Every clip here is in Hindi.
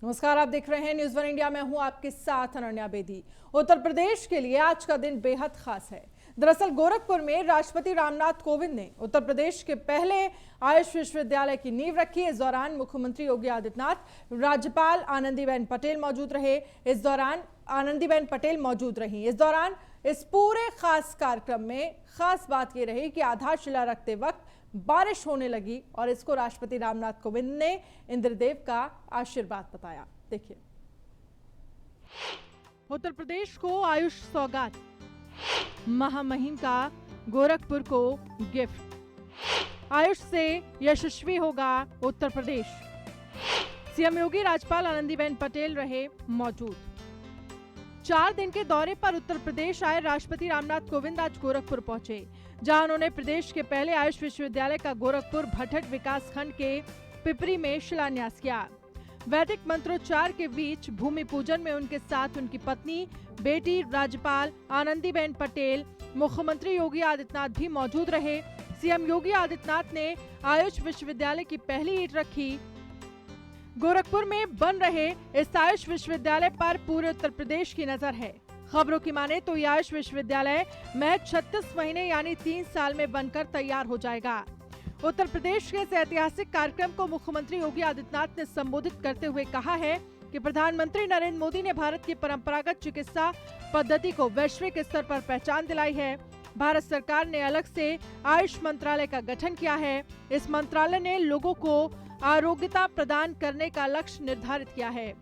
नमस्कार, आप देख रहे हैं न्यूज़ वन इंडिया। मैं हूं आपके साथ अनन्या बेदी। उत्तर प्रदेश के लिए आज का दिन बेहद खास है। दरअसल गोरखपुर में राष्ट्रपति रामनाथ कोविंद ने उत्तर प्रदेश के पहले आयुष विश्वविद्यालय की नींव रखी। इस दौरान मुख्यमंत्री योगी आदित्यनाथ, राज्यपाल आनंदीबेन पटेल मौजूद रहे। इस दौरान इस पूरे खास कार्यक्रम में खास बात यह रही कि आधारशिला रखते वक्त बारिश होने लगी और इसको राष्ट्रपति रामनाथ कोविंद ने इंद्रदेव का आशीर्वाद बताया। देखिए, उत्तर प्रदेश को आयुष सौगात, महामहिम का गोरखपुर को गिफ्ट। आयुष से यशस्वी होगा उत्तर प्रदेश। सीएम योगी, राज्यपाल आनंदीबेन पटेल रहे मौजूद। 4 दिन के दौरे पर उत्तर प्रदेश आए राष्ट्रपति रामनाथ कोविंद आज गोरखपुर पहुंचे, जहां उन्होंने प्रदेश के पहले आयुष विश्वविद्यालय का गोरखपुर भटट विकास खंड के पिपरी में शिलान्यास किया। वैदिक मंत्रोच्चार के बीच भूमि पूजन में उनके साथ उनकी पत्नी, बेटी, राज्यपाल आनंदीबेन पटेल, मुख्यमंत्री योगी आदित्यनाथ भी मौजूद रहे। सीएम योगी आदित्यनाथ ने आयुष विश्वविद्यालय की पहली ईंट रखी। गोरखपुर में बन रहे इस आयुष विश्वविद्यालय पर पूरे उत्तर प्रदेश की नजर है। खबरों की माने तो यह आयुष विश्वविद्यालय महज 36 महीने यानी 3 साल में बनकर तैयार हो जाएगा। उत्तर प्रदेश के इस ऐतिहासिक कार्यक्रम को मुख्यमंत्री योगी आदित्यनाथ ने संबोधित करते हुए कहा है कि प्रधानमंत्री नरेंद्र मोदी ने भारत की परंपरागत चिकित्सा पद्धति को वैश्विक स्तर पर पहचान दिलाई है। भारत सरकार ने अलग से आयुष मंत्रालय का गठन किया है। इस मंत्रालय ने लोगों को आरोग्यता प्रदान करने का लक्ष्य निर्धारित किया है।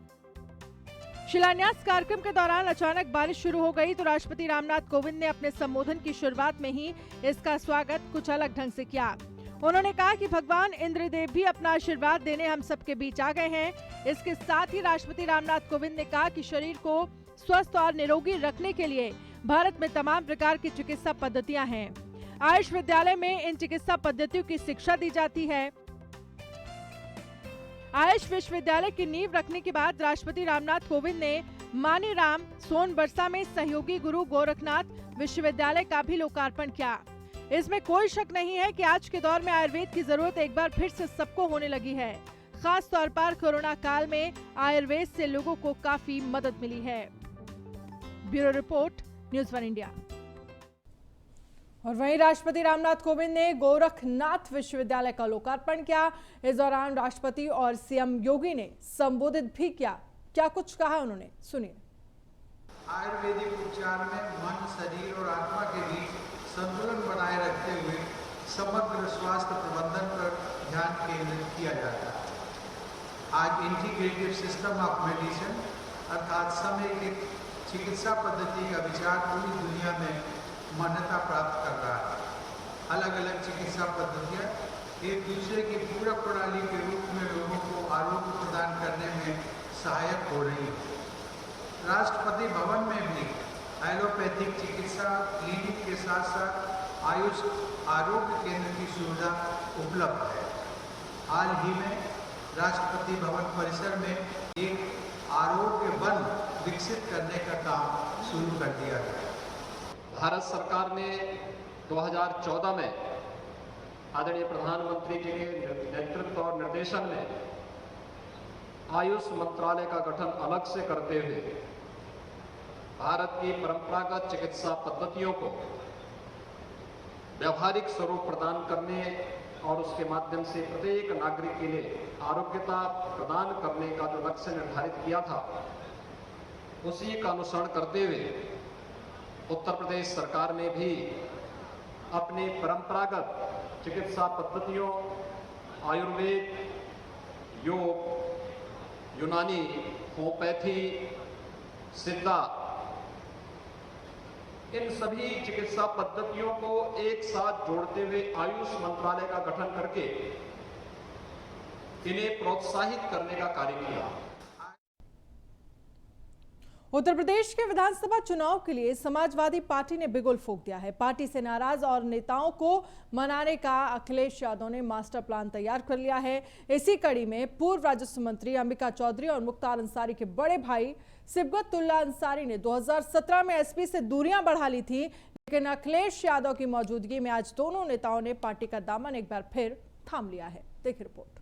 शिलान्यास कार्यक्रम के दौरान अचानक बारिश शुरू हो गई तो राष्ट्रपति रामनाथ कोविंद ने अपने संबोधन की शुरुआत में ही इसका स्वागत कुछ अलग ढंग से किया। उन्होंने कहा कि भगवान इंद्रदेव भी अपना आशीर्वाद देने हम सबके बीच आ गए हैं। इसके साथ ही राष्ट्रपति रामनाथ कोविंद ने कहा कि शरीर को स्वस्थ और निरोगी रखने के लिए भारत में तमाम प्रकार की चिकित्सा पद्धतियां हैं। आयुष विद्यालय में इन चिकित्सा पद्धतियों की शिक्षा दी जाती है। आयुष विश्वविद्यालय की नींव रखने के बाद राष्ट्रपति रामनाथ कोविंद ने मानीराम, सोनबरसा में सहयोगी गुरु गोरखनाथ विश्वविद्यालय का भी लोकार्पण किया। इसमें कोई शक नहीं है कि आज के दौर में आयुर्वेद की जरूरत एक बार फिर से सबको होने लगी है। खास तौर पर कोरोना काल में आयुर्वेद से लोगों को काफी मदद मिली है। Bureau report, news one India. और वहीं राष्ट्रपति रामनाथ कोविंद ने गोरखनाथ विश्वविद्यालय का लोकार्पण किया। इस दौरान राष्ट्रपति और सीएम योगी ने संबोधित भी किया। क्या कुछ कहा उन्होंने, सुनिए। आयुर्वेदिक उपचार में मन, शरीर और आत्मा के बीच संतुलन बनाए रखते हुए समग्र स्वास्थ्य प्रबंधन पर ध्यान केंद्रित किया जाता है। आज इंटीग्रेटिव सिस्टम ऑफ मेडिसिन अर्थात समेकित चिकित्सा पद्धति का विचार पूरी दुनिया में मान्यता प्राप्त कर रहा है। अलग अलग चिकित्सा पद्धतियाँ एक दूसरे की पूरक प्रणाली के रूप में लोगों को आरोग्य प्रदान करने में सहायक हो रही है। राष्ट्रपति भवन में भी एलोपैथिक चिकित्सा क्लिनिक के साथ साथ आयुष आरोग्य केंद्र की सुविधा उपलब्ध है। हाल ही में राष्ट्रपति भवन परिसर में एक आरोग्य वन विकसित करने का काम शुरू कर दिया गया। भारत सरकार ने 2014 में आदरणीय प्रधानमंत्री जी के नेतृत्व और निर्देशन में आयुष मंत्रालय का गठन अलग से करते हुए भारत की परंपरागत चिकित्सा पद्धतियों को व्यावहारिक स्वरूप प्रदान करने और उसके माध्यम से प्रत्येक नागरिक के लिए आरोग्यता प्रदान करने का जो लक्ष्य निर्धारित किया था, उसी का अनुसरण करते हुए उत्तर प्रदेश सरकार ने भी अपनी परंपरागत चिकित्सा पद्धतियों, आयुर्वेद, योग, यूनानी, होम्योपैथी, सिद्धा, इन सभी चिकित्सा पद्धतियों को एक साथ जोड़ते हुए आयुष मंत्रालय का गठन करके इन्हें प्रोत्साहित करने का कार्य किया। उत्तर प्रदेश के विधानसभा चुनाव के लिए समाजवादी पार्टी ने बिगुल फूंक दिया है। पार्टी से नाराज और नेताओं को मनाने का अखिलेश यादव ने मास्टर प्लान तैयार कर लिया है। इसी कड़ी में पूर्व राजस्व मंत्री अंबिका चौधरी और मुख्तार अंसारी के बड़े भाई सिबगतुल्ला अंसारी ने 2017 में एसपी से दूरियां बढ़ा ली थी, लेकिन अखिलेश यादव की मौजूदगी में आज दोनों नेताओं ने पार्टी का दामन एक बार फिर थाम लिया है। देखिए रिपोर्ट।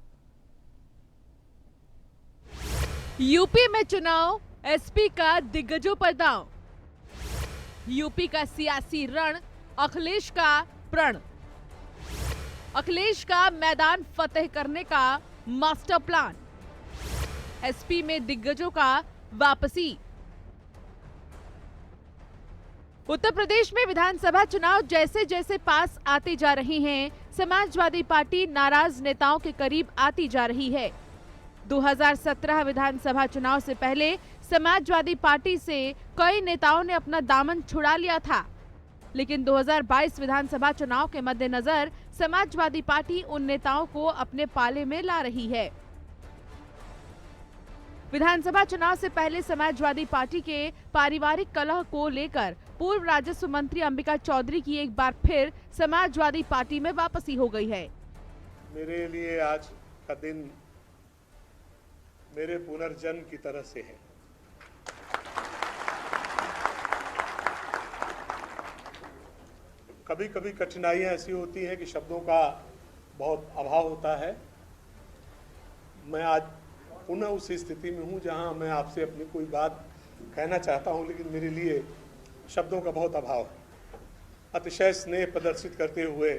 यूपी में चुनाव, एसपी का दिग्गजों पर दांव। यूपी का सियासी रण, अखिलेश का प्रण। अखिलेश का मैदान फतेह करने का मास्टर प्लान। एसपी में दिग्गजों का वापसी। उत्तर प्रदेश में विधानसभा चुनाव जैसे जैसे पास आते जा रहे हैं, समाजवादी पार्टी नाराज नेताओं के करीब आती जा रही है। 2017 विधानसभा चुनाव से पहले समाजवादी पार्टी से कई नेताओं ने अपना दामन छुड़ा लिया था, लेकिन 2022 विधानसभा चुनाव के मद्देनजर समाजवादी पार्टी उन नेताओं को अपने पाले में ला रही है। विधानसभा चुनाव से पहले समाजवादी पार्टी के पारिवारिक कलह को लेकर पूर्व राजस्व मंत्री अंबिका चौधरी की एक बार फिर समाजवादी पार्टी में वापसी हो गई है। मेरे लिए आज का दिन मेरे पुनर्जन्म की तरह से है। कभी कभी कठिनाइयां ऐसी होती हैं कि शब्दों का बहुत अभाव होता है। मैं आज पुनः उस स्थिति में हूं जहां मैं आपसे अपनी कोई बात कहना चाहता हूं, लेकिन मेरे लिए शब्दों का बहुत अभाव है। अतिशय स्नेह प्रदर्शित करते हुए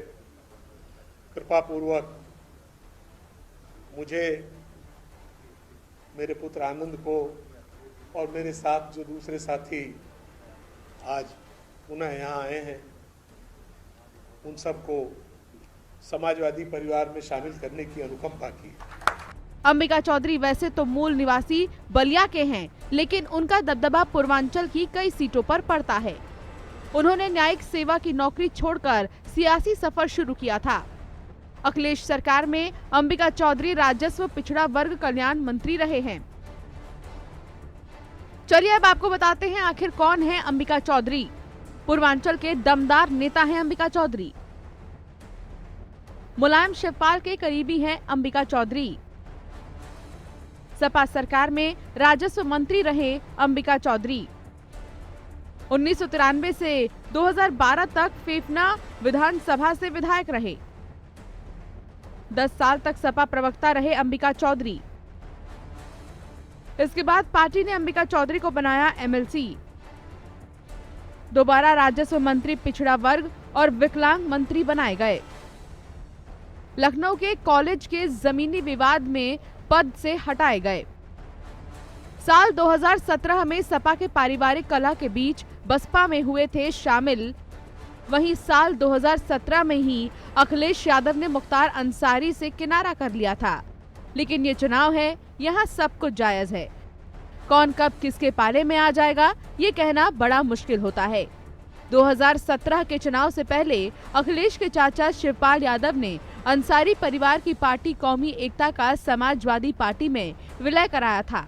कृपापूर्वक मुझे, मेरे पुत्र आनंद को और मेरे साथ जो दूसरे साथी आज पुनः यहाँ आए हैं, उन सबको समाजवादी परिवार में शामिल करने की अनुकंपा की। अंबिका चौधरी वैसे तो मूल निवासी बलिया के हैं, लेकिन उनका दबदबा पूर्वांचल की कई सीटों पर पड़ता है। उन्होंने न्यायिक सेवा की नौकरी छोड़कर सियासी सफर शुरू किया था। अखिलेश सरकार में अंबिका चौधरी राजस्व पिछड़ा वर्ग कल्याण मंत्री रहे हैं। चलिए अब आपको बताते हैं आखिर कौन है अंबिका चौधरी। पूर्वांचल के दमदार नेता हैं अंबिका चौधरी। मुलायम शिवपाल के करीबी हैं अंबिका चौधरी। सपा सरकार में राजस्व मंत्री रहे अंबिका चौधरी। 1993 से 2012 तक फेफना विधानसभा से विधायक रहे। 10 साल तक सपा प्रवक्ता रहे अंबिका चौधरी। इसके बाद पार्टी ने अंबिका चौधरी को बनाया एमएलसी। दोबारा राजस्व मंत्री, पिछड़ा वर्ग और विकलांग मंत्री बनाए गए। लखनऊ के कॉलेज के जमीनी विवाद में पद से हटाए गए। साल 2017 में सपा के पारिवारिक कलह के बीच बसपा में हुए थे शामिल। वहीं साल 2017 में ही अखिलेश यादव ने मुख्तार अंसारी से किनारा कर लिया था। लेकिन ये चुनाव है, यहाँ सब कुछ जायज है। कौन कब किसके पाले में आ जाएगा, ये कहना बड़ा मुश्किल होता है। 2017 के चुनाव से पहले अखिलेश के चाचा शिवपाल यादव ने अंसारी परिवार की पार्टी कौमी एकता का समाजवादी पार्टी में विलय कराया था,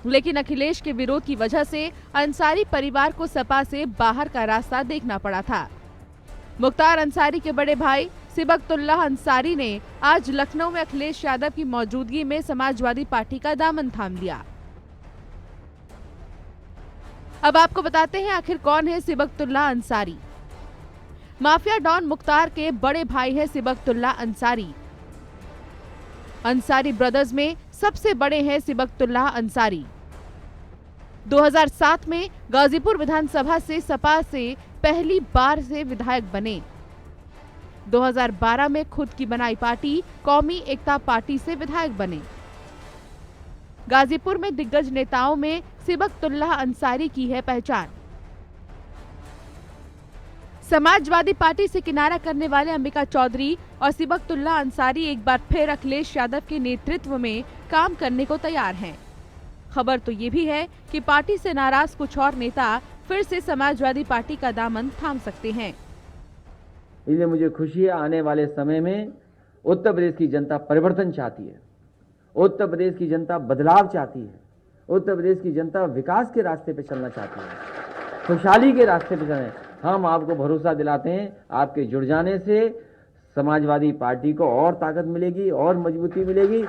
लेकिन अखिलेश के विरोध की वजह से अंसारी परिवार को सपा से बाहर का रास्ता देखना पड़ा था। मुख्तार अंसारी के बड़े भाई सिबकतुल्लाह अंसारी ने आज लखनऊ में अखिलेश यादव की मौजूदगी में समाजवादी पार्टी का दामन थाम लिया। अब आपको बताते हैं आखिर कौन है सिबकतुल्लाह अंसारी। माफिया डॉन मुख्तार के बड़े भाई है सिबकतुल्लाह अंसारी। अंसारी ब्रदर्स में सबसे बड़े हैं सिबकतुल्लाह अंसारी। 2007 में गाजीपुर विधानसभा से सपा से पहली बार से विधायक बने। 2012 में खुद की बनाई पार्टी कौमी एकता पार्टी से विधायक बने। गाजीपुर में दिग्गज नेताओं में सिबकतुल्लाह अंसारी की है पहचान। समाजवादी पार्टी से किनारा करने वाले अंबिका चौधरी और सिबकतुल्लाह अंसारी एक बार फिर अखिलेश यादव के नेतृत्व में काम करने को तैयार हैं। खबर तो ये भी है कि पार्टी से नाराज कुछ और नेता फिर से समाजवादी पार्टी का दामन थाम सकते हैं। इसलिए मुझे खुशी है, आने वाले समय में उत्तर प्रदेश की जनता परिवर्तन चाहती है, उत्तर प्रदेश की जनता बदलाव चाहती है, उत्तर प्रदेश की जनता विकास के रास्ते पे चलना चाहती है, खुशहाली के रास्ते पे चलें। हम आपको भरोसा दिलाते हैं, आपके जुड़ जाने से समाजवादी पार्टी को और ताकत मिलेगी और मजबूती मिलेगी।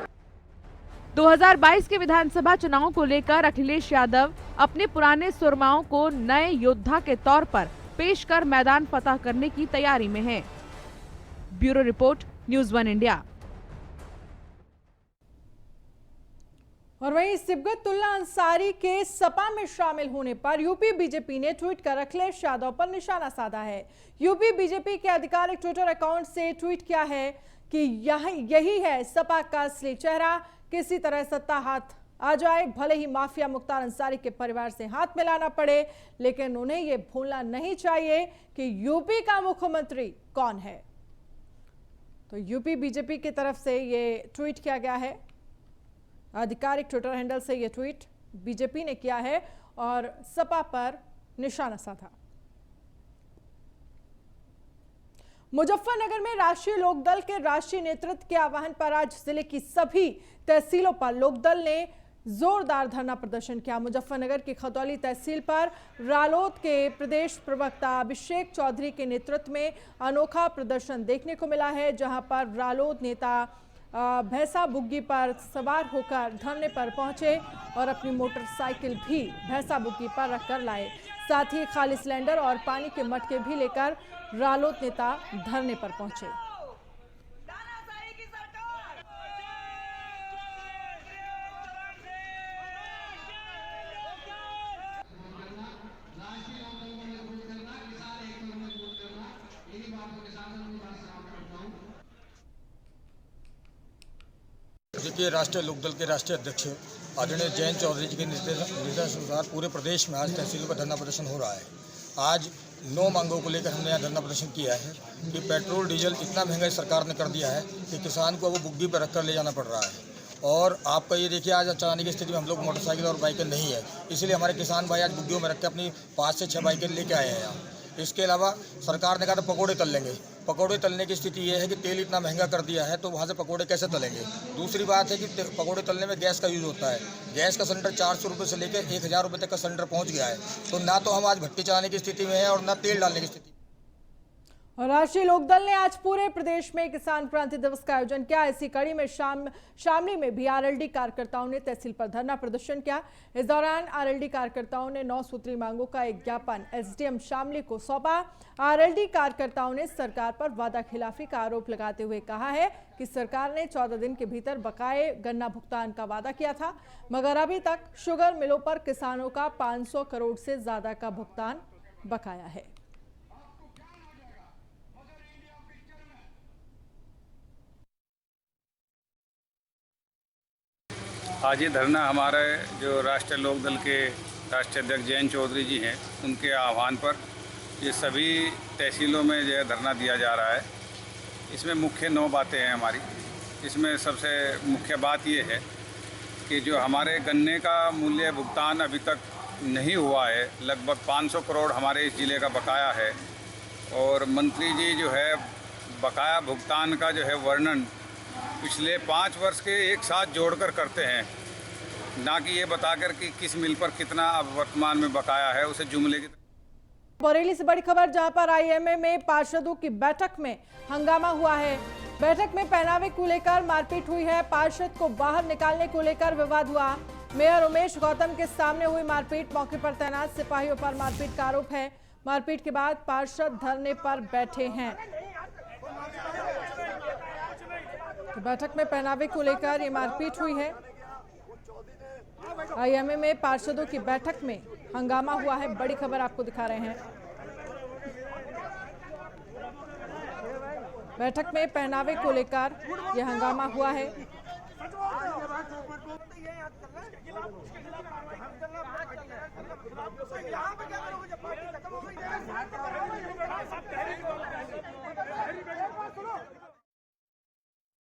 2022 के विधानसभा चुनाव को लेकर अखिलेश यादव अपने पुराने सुरमाओं को नए योद्धा के तौर पर पेश कर मैदान फतह करने की तैयारी में हैं। Bureau report, news 1 India. और वहीं सिबगतुल्ला अंसारी के सपा में शामिल होने पर यूपी बीजेपी ने ट्वीट कर अखिलेश यादव पर निशाना साधा है। यूपी बीजेपी के आधिकारिक ट्विटर अकाउंट से ट्वीट किया है कि यही है सपा का असली चेहरा, किसी तरह सत्ता हाथ आ जाए, भले ही माफिया मुख्तार अंसारी के परिवार से हाथ मिलाना पड़े, लेकिन उन्हें यह भूलना नहीं चाहिए कि यूपी का मुख्यमंत्री कौन है। तो यूपी बीजेपी की तरफ से ये ट्वीट किया गया है, आधिकारिक ट्विटर हैंडल से यह ट्वीट बीजेपी ने किया है और सपा पर निशाना साधा। मुजफ्फरनगर में राष्ट्रीय लोकदल के राष्ट्रीय नेतृत्व के आह्वान पर आज जिले की सभी तहसीलों पर लोकदल ने जोरदार धरना प्रदर्शन किया। मुजफ्फरनगर की खतौली तहसील पर रालोद के प्रदेश प्रवक्ता अभिषेक चौधरी के नेतृत्व में अनोखा प्रदर्शन देखने को मिला है, जहां पर रालोद नेता भैंसा बुग्गी पर सवार होकर धरने पर पहुंचे और अपनी मोटरसाइकिल भी भैंसा बुग्गी पर रखकर लाए। साथ ही खाली सिलेंडर और पानी के मटके भी लेकर रालोद नेता धरने पर पहुंचे। देखिए, राष्ट्रीय लोकदल के राष्ट्रीय अध्यक्ष आदरणीय जयंत चौधरी जी के निर्देशानुसार पूरे प्रदेश में आज तहसीलों पर धरना प्रदर्शन हो रहा है। आज 9 मांगों को लेकर हमने यहाँ धरना प्रदर्शन किया है कि पेट्रोल डीजल इतना महंगा सरकार ने कर दिया है कि किसान को वो बुग्गी पर रखकर ले जाना पड़ रहा है। और आपका ये देखिए, आज चलाने की स्थिति में हम लोग मोटरसाइकिल और बाइकें नहीं है, इसलिए हमारे किसान भाई आज बुग्गियों में रख के अपनी 5 से 6 बाइकें लेके आए हैं यहाँ। इसके अलावा सरकार ने कहा था पकौड़े तल लेंगे। पकौड़े तलने की स्थिति ये है कि तेल इतना महंगा कर दिया है, तो वहाँ से पकौड़े कैसे तलेंगे। दूसरी बात है कि पकौड़े तलने में गैस का यूज़ होता है। गैस का सिलेंडर 400 रुपये से लेकर 1000 रुपये तक का सिलेंडर पहुँच गया है। तो ना तो हम आज भट्टी चलाने की स्थिति में हैं और ना तेल डालने की स्थिति। और राष्ट्रीय लोकदल ने आज पूरे प्रदेश में किसान क्रांति दिवस का आयोजन किया। इसी कड़ी में शामली में भी आरएलडी कार्यकर्ताओं ने तहसील पर धरना प्रदर्शन किया। इस दौरान आरएलडी कार्यकर्ताओं ने 9 सूत्री मांगों का एक ज्ञापन एसडीएम शामली को सौंपा। आरएलडी कार्यकर्ताओं ने सरकार पर वादा खिलाफी का आरोप लगाते हुए कहा है कि सरकार ने 14 दिन के भीतर बकाये गन्ना भुगतान का वादा किया था, मगर अभी तक शुगर मिलों पर किसानों का 500 करोड़ से ज्यादा का भुगतान बकाया है। आज ये धरना हमारे जो राष्ट्रीय लोकदल के राष्ट्रीय अध्यक्ष जयंत चौधरी जी हैं, उनके आह्वान पर ये सभी तहसीलों में जो है धरना दिया जा रहा है। इसमें मुख्य 9 बातें हैं हमारी। इसमें सबसे मुख्य बात ये है कि जो हमारे गन्ने का मूल्य भुगतान अभी तक नहीं हुआ है, लगभग 500 करोड़ हमारे इस ज़िले का बकाया है। और मंत्री जी जो है बकाया भुगतान का जो है वर्णन पिछले 5 वर्ष के एक साथ जोड़कर करते हैं, ना कि ये बताकर कि किस मिल पर कितना अब वर्तमान में बकाया है, उसे जुमले की। बरेली से बड़ी खबर, जहां पर आईएमए में पार्षदों की बैठक में हंगामा हुआ है। बैठक में पहनावे को लेकर मारपीट हुई है। पार्षद को बाहर निकालने को लेकर विवाद हुआ। मेयर उमेश गौतम के सामने हुई मारपीट, मौके पर तैनात सिपाहियों पर मारपीट का आरोप है। मारपीट के बाद पार्षद धरने पर बैठे हैं। तो बैठक में पहनावे को लेकर ये मारपीट हुई है। आईएमए में पार्षदों की बैठक में हंगामा हुआ है। बड़ी खबर आपको दिखा रहे हैं। बैठक में पहनावे को लेकर यह हंगामा हुआ है।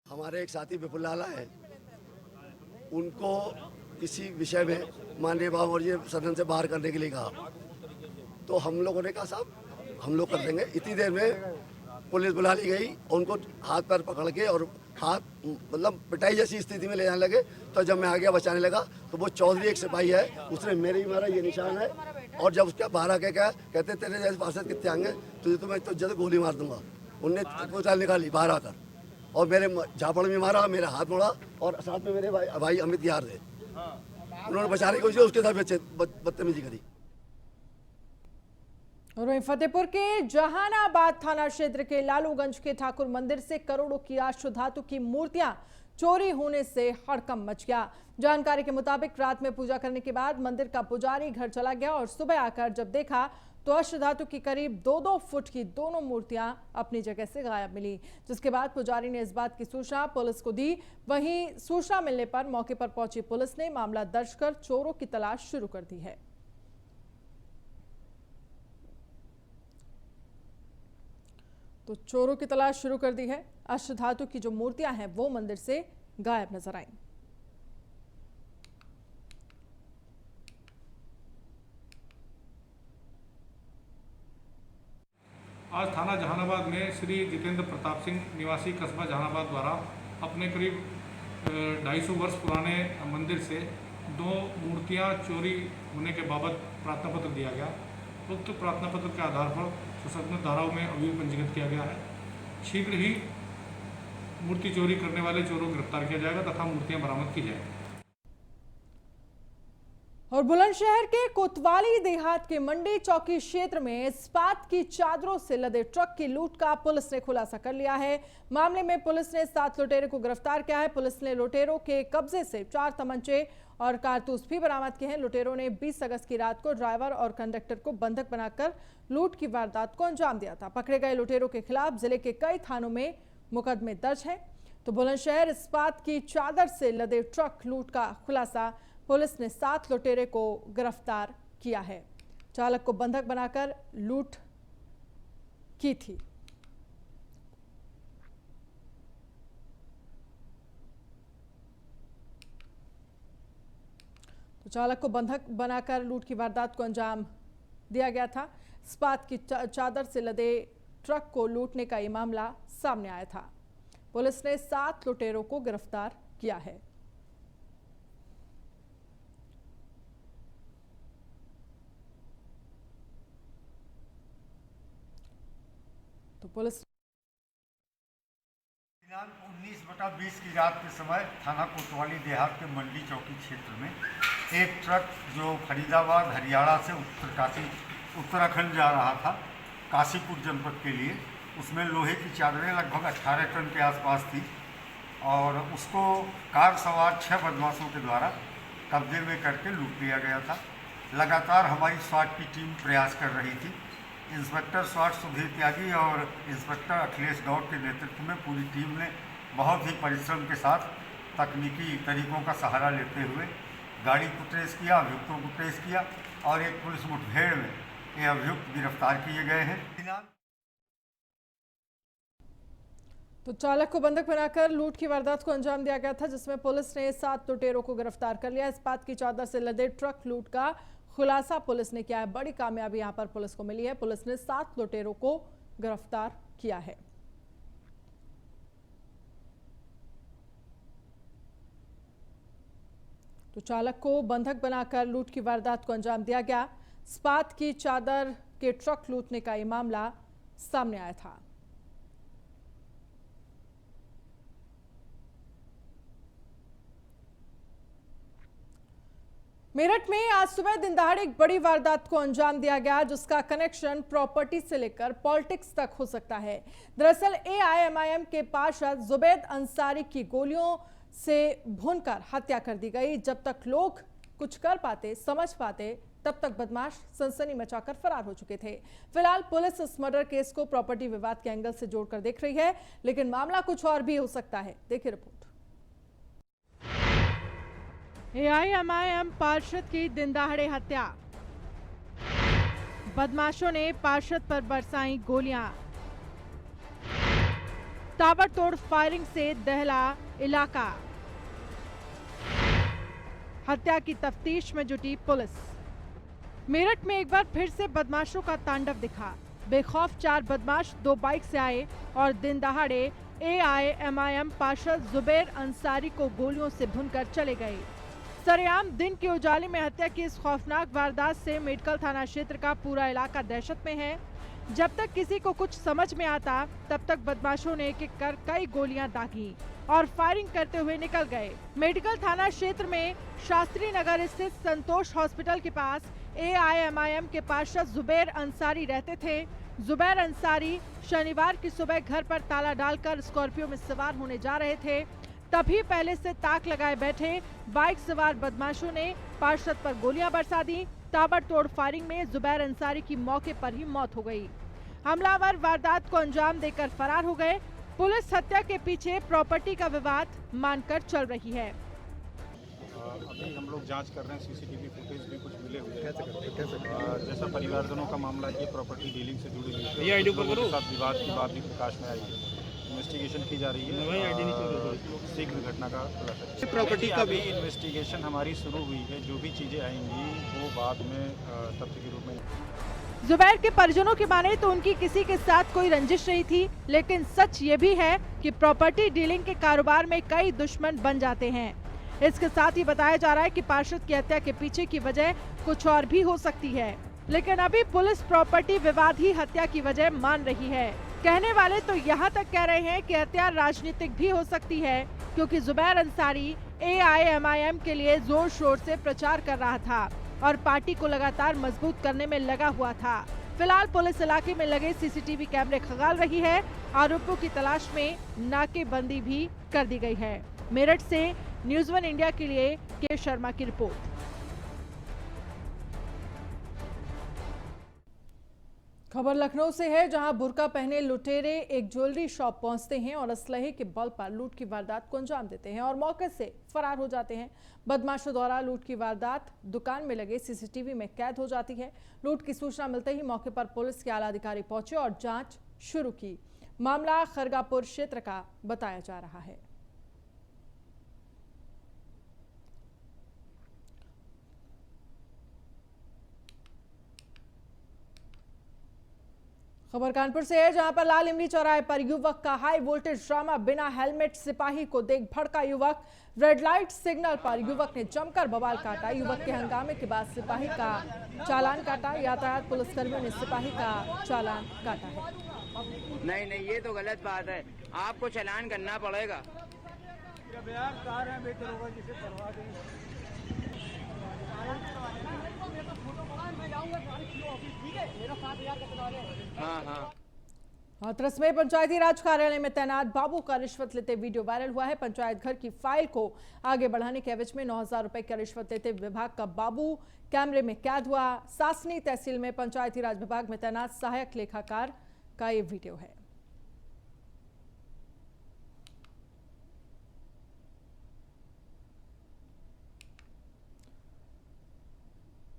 हमारे एक साथी विपुल लाला है, उनको किसी विषय में माननीय बाबू जी सदन से बाहर करने के लिए कहा, तो हम लोगों ने कहा साहब हम लोग कर देंगे। इतनी देर में पुलिस बुला ली गई, उनको हाथ पैर पकड़ के और हाथ मतलब पिटाई जैसी स्थिति में ले जाने लगे। तो जब मैं आ गया बचाने लगा तो वो चौधरी एक सिपाही है, उसने मेरे ही मारा, ये निशान है। और जब उसके बाहर आके क्या कहते तेरे जैसे पार्षद कितने आएंगे, तुझे तो मैं तो जल्द गोली मार दूंगा। उनने बोतल निकाली बाहर आकर और मेरे झापड़ में मारा, मेरा हाथ मोड़ा और साथ में मेरे भाई अमित यार थे, उन्होंने बचाने की कोशिश, उसके साथ बदतमीजी करी। और वहीं फतेहपुर के जहानाबाद थाना क्षेत्र के लालूगंज के ठाकुर मंदिर से करोड़ों की अष्टधातु की मूर्तियां चोरी होने से हड़कंप मच गया। जानकारी के मुताबिक रात में पूजा करने के बाद मंदिर का पुजारी घर चला गया और सुबह आकर जब देखा तो अष्टधातु की करीब 2-2 फुट की दोनों मूर्तियां अपनी जगह से गायब मिली, जिसके बाद पुजारी ने इस बात की सूचना पुलिस को दी। वहीं सूचना मिलने पर मौके पर पहुंची पुलिस ने मामला दर्ज कर चोरों की तलाश शुरू कर दी है। तो चोरों की तलाश शुरू कर दी है। अष्टधातु की जो मूर्तियां हैं वो मंदिर से गायब नजर आईं। आज थाना जहानाबाद में श्री जितेंद्र प्रताप सिंह निवासी कस्बा जहानाबाद द्वारा अपने करीब 250 वर्ष पुराने मंदिर से 2 मूर्तियां चोरी होने के बाबत प्रार्थना पत्र दिया गया। उक्त प्रार्थना पत्र के आधार पर सशक्त धाराओं में अभियोग पंजीकृत किया गया है। शीघ्र ही मूर्ति चोरी करने वाले चोरों को गिरफ्तार किया जाएगा तथा मूर्तियां बरामद की जाएगी। और बुलंदशहर के कोतवाली देहात के मंडी चौकी क्षेत्र में इस्पात की चादरों से लदे ट्रक की लूट का पुलिस ने खुलासा कर लिया है। मामले में पुलिस ने 7 लुटेरों को गिरफ्तार किया है। पुलिस ने लुटेरों के कब्जे से 4 तमंचे और कारतूस भी बरामद किए हैं। लुटेरों ने 20 अगस्त की रात को ड्राइवर और कंडक्टर को बंधक बनाकर लूट की वारदात को अंजाम दिया था। पकड़े गए लुटेरों के खिलाफ जिले के कई थानों में मुकदमे दर्ज है। तो बुलंदशहर इस्पात की चादर से लदे ट्रक लूट का खुलासा पुलिस ने 7 लुटेरे को गिरफ्तार किया है। चालक को बंधक बनाकर लूट की थी। तो चालक को बंधक बनाकर लूट की वारदात को अंजाम दिया गया था। इस्पात की चादर से लदे ट्रक को लूटने का ये मामला सामने आया था। पुलिस ने 7 लुटेरों को गिरफ्तार किया है। तो पुलिस दिनांक 19/20 की रात के समय थाना कोतवाली देहात के मंडी चौकी क्षेत्र में एक ट्रक जो फरीदाबाद हरियाणा से उत्तराखंड जा रहा था काशीपुर जनपद के लिए, उसमें लोहे की चादरें लगभग 18 टन के आसपास थी और उसको कार सवार 6 बदमाशों के द्वारा कब्जे में करके लूट लिया गया था। लगातार हमारी स्वाट की टीम प्रयास कर रही थी। इंस्पेक्टर स्वाट सुधीर त्यागी और इंस्पेक्टर अखिलेश गौड़ के नेतृत्व में पूरी टीम ने बहुत ही परिश्रम के साथ तकनीकी तरीकों का सहारा लेते हुए गाड़ी को ट्रेस किया, अभियुक्तों को ट्रेस किया और एक पुलिस मुठभेड़ में ये अभियुक्त गिरफ्तार किए गए हैं। तो चालक को बंधक बनाकर लूट की वारदात को अंजाम दिया गया था, जिसमें पुलिस ने 7 लुटेरों को गिरफ्तार कर लिया। इस्पात की चादर से लदे ट्रक लूट का खुलासा पुलिस ने किया है। बड़ी कामयाबी यहां पर पुलिस को मिली है। पुलिस ने 7 लुटेरों को गिरफ्तार किया है। तो चालक को बंधक बनाकर लूट की वारदात को अंजाम दिया गया। इस्पात की चादर के ट्रक लूटने का यह मामला सामने आया था। मेरठ में आज सुबह दिन दहाड़े एक बड़ी वारदात को अंजाम दिया गया, जिसका कनेक्शन प्रॉपर्टी से लेकर पॉलिटिक्स तक हो सकता है। दरअसल AIMIM के पार्षद जुबैद अंसारी की गोलियों से भूनकर हत्या कर दी गई। जब तक लोग कुछ कर पाते, समझ पाते, तब तक बदमाश सनसनी मचाकर फरार हो चुके थे। फिलहाल पुलिस इस मर्डर केस को प्रॉपर्टी विवाद के एंगल से जोड़कर देख रही है, लेकिन मामला कुछ और भी हो सकता है। देखिए रिपोर्ट। AIMIM पार्षद की दिन दहाड़े हत्या। बदमाशों ने पार्षद पर बरसाई गोलियां। ताबड़तोड़ फायरिंग से दहला इलाका। हत्या की तफ्तीश में जुटी पुलिस। मेरठ में एक बार फिर से बदमाशों का तांडव दिखा। बेखौफ 4 बदमाश 2 बाइक से आए और दिन दहाड़े AIMIM पार्षद जुबैर अंसारी को गोलियों से भूनकर चले गए। सरेआम दिन के उजाले में हत्या की इस खौफनाक वारदात से मेडकल थाना क्षेत्र का पूरा इलाका दहशत में है। जब तक किसी को कुछ समझ में आता, तब तक बदमाशों ने एक एक कर कई गोलियां दागी और फायरिंग करते हुए निकल गए। मेडकल थाना क्षेत्र में शास्त्री नगर स्थित संतोष हॉस्पिटल के पास AIMIM के पार्षद जुबैर अंसारी रहते थे। जुबैर अंसारी शनिवार की सुबह घर पर ताला डालकर स्कॉर्पियो में सवार होने जा रहे थे। तभी पहले से ताक लगाए बैठे बाइक सवार बदमाशों ने पार्षद पर गोलियां बरसा दी। ताबड़तोड़ फायरिंग में जुबैर अंसारी की मौके पर ही मौत हो गई। हमलावर वारदात को अंजाम देकर फरार हो गए। पुलिस हत्या के पीछे प्रॉपर्टी का विवाद मानकर चल रही है। अभी हम लोग जांच कर रहे हैं, सीसीटीवी फुटेज भी कुछ मिले हुए हैं। जैसा परिवारजनों का मामला है, प्रॉपर्टी डीलिंग से जुड़ी हुई है, लोगों के साथ विवाद की बात भी प्रकाश में आई है। इन्वेस्टिगेशन की जा रही है, शीघ्र घटना का खुलासा। प्रॉपर्टी का भी इन्वेस्टिगेशन हमारी शुरू हुई है, जो भी चीज़ें आएंगी वो बाद में तथ्य के रूप में। जुबैर के परिजनों की माने तो उनकी किसी के साथ कोई रंजिश नहीं थी, लेकिन सच ये भी है कि प्रॉपर्टी डीलिंग के कारोबार में कई दुश्मन बन जाते हैं। इसके साथ ही बताया जा रहा है कि पार्षद की हत्या के पीछे की वजह कुछ और भी हो सकती है, लेकिन अभी पुलिस प्रॉपर्टी विवाद ही हत्या की वजह मान रही है। कहने वाले तो यहाँ तक कह रहे हैं कि हत्या राजनीतिक भी हो सकती है, क्योंकि जुबैर अंसारी AIMIM के लिए जोर शोर से प्रचार कर रहा था और पार्टी को लगातार मजबूत करने में लगा हुआ था। फिलहाल पुलिस इलाके में लगे सीसीटीवी कैमरे खंगाल रही है। आरोपियों की तलाश में नाकेबंदी भी कर दी गई है। मेरठ से न्यूज़ 1 इंडिया के लिए के शर्मा की रिपोर्ट। खबर लखनऊ से है, जहां बुर्का पहने लुटेरे एक ज्वेलरी शॉप पहुंचते हैं और असलहे के बल पर लूट की वारदात को अंजाम देते हैं और मौके से फरार हो जाते हैं। बदमाशों द्वारा लूट की वारदात दुकान में लगे सीसीटीवी में कैद हो जाती है। लूट की सूचना मिलते ही मौके पर पुलिस के आला अधिकारी पहुंचे और जांच शुरू की। मामला खरगापुर क्षेत्र का बताया जा रहा है। खबर कानपुर से है, जहां पर लाल इमली चौराहे पर युवक का हाई वोल्टेज ड्रामा। बिना हेलमेट सिपाही को देख भड़का युवक। रेड लाइट सिग्नल पर युवक ने जमकर बवाल काटा। युवक के हंगामे के बाद सिपाही का चालान काटा। यातायात पुलिसकर्मियों ने सिपाही का चालान काटा है। नहीं, ये तो गलत बात है, आपको चालान करना पड़ेगा। हाथरस में पंचायती राज कार्यालय में तैनात बाबू का रिश्वत लेते वीडियो वायरल हुआ है। पंचायत घर की फाइल को आगे बढ़ाने के एवज में 9,000 रुपए की रिश्वत लेते विभाग का बाबू कैमरे में कैद हुआ। सासनी तहसील में पंचायती राज विभाग में तैनात सहायक लेखाकार का ये वीडियो है।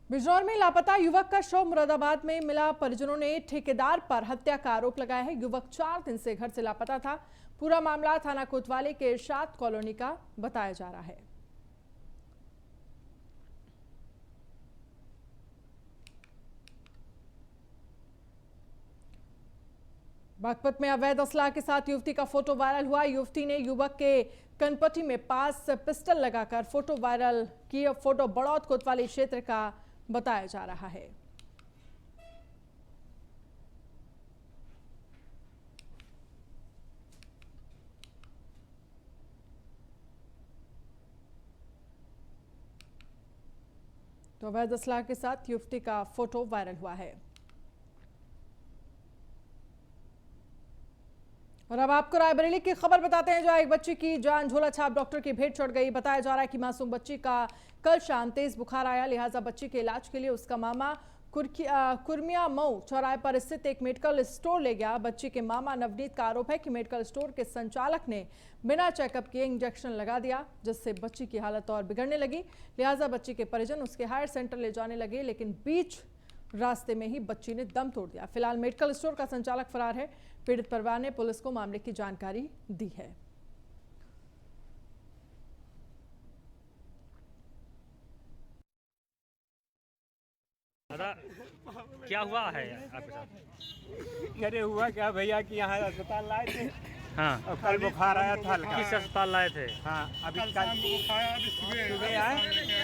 बिजनौर में लापता युवक का शव मुरादाबाद में मिला। परिजनों ने ठेकेदार पर हत्या का आरोप लगाया है। युवक 4 दिन से घर से लापता था। पूरा मामला थाना कोतवाली के इरशाद कॉलोनी का बताया जा रहा है। बागपत में अवैध असलाह के साथ युवती का फोटो वायरल हुआ। युवती ने युवक के कनपट्टी में पास पिस्टल लगाकर फोटो वायरल की। फोटो बड़ौद कोतवाली क्षेत्र का बताया जा रहा है। तो अवैध असलाह के साथ युवती का फोटो वायरल हुआ है। और अब आपको रायबरेली की खबर बताते हैं, जहां एक बच्ची की जान झोला छाप डॉक्टर की भेंट चढ़ गई। बताया जा रहा है कि मासूम बच्ची का कल शाम तेज बुखार आया, लिहाजा बच्ची के इलाज के लिए उसका मामा कुर्मिया मऊ चौराहे पर स्थित एक मेडिकल स्टोर ले गया। बच्ची के मामा नवनीत का आरोप है कि मेडिकल स्टोर के संचालक ने बिना चेकअप किए इंजेक्शन लगा दिया, जिससे बच्ची की हालत और बिगड़ने लगी। लिहाजा बच्ची के परिजन उसके हायर सेंटर ले जाने लगे, लेकिन बीच रास्ते में ही बच्ची ने दम तोड़ दिया। फिलहाल मेडिकल स्टोर का संचालक फरार है। पीड़ित परिवार ने पुलिस को मामले की जानकारी दी है। दादा, क्या हुआ है आपके साथ? अरे हुआ क्या भैया कि यहाँ अस्पताल लाए थे। हाँ, और कल बुखार आया था हल्का। किस अस्पताल लाए थे? हाँ, अभी कल सुबह आए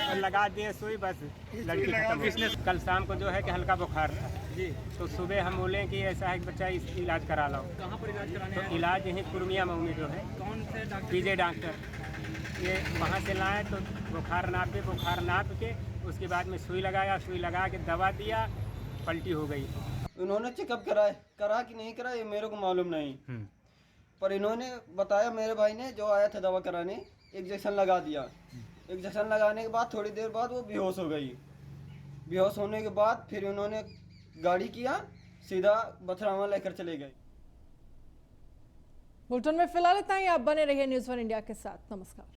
और लगा दिए सुई, बस लड़की खत्म। किसने? कल शाम को जो है कि हल्का बुखार था जी, तो सुबह हम बोले कि ऐसा है कि बच्चा इलाज करा लो। कहाँ पर इलाज कराने? तो इलाज यहीं कुर्मिया मऊ में जो है। कौन से डॉक्टर? पीजे डॉक्टर। ये वहाँ से लाए तो बुखार नाप के उसके बाद में सुई लगाया, सुई लगा के दवा दिया, पलटी हो गई। उन्होंने चेकअप करा कि नहीं करा ये मेरे को मालूम नहीं। पर इन्होंने बताया, मेरे भाई ने जो आया था दवा कराने, इंजेक्शन लगा दिया। इंजेक्शन लगाने के बाद थोड़ी देर बाद वो बेहोश हो गई। बेहोश होने के बाद फिर उन्होंने गाड़ी किया, सीधा बथरावा लेकर चले गए। बुलेटिन में फिलहाल इतना ही। आप बने रहिए न्यूज़ 1 इंडिया के साथ। नमस्कार।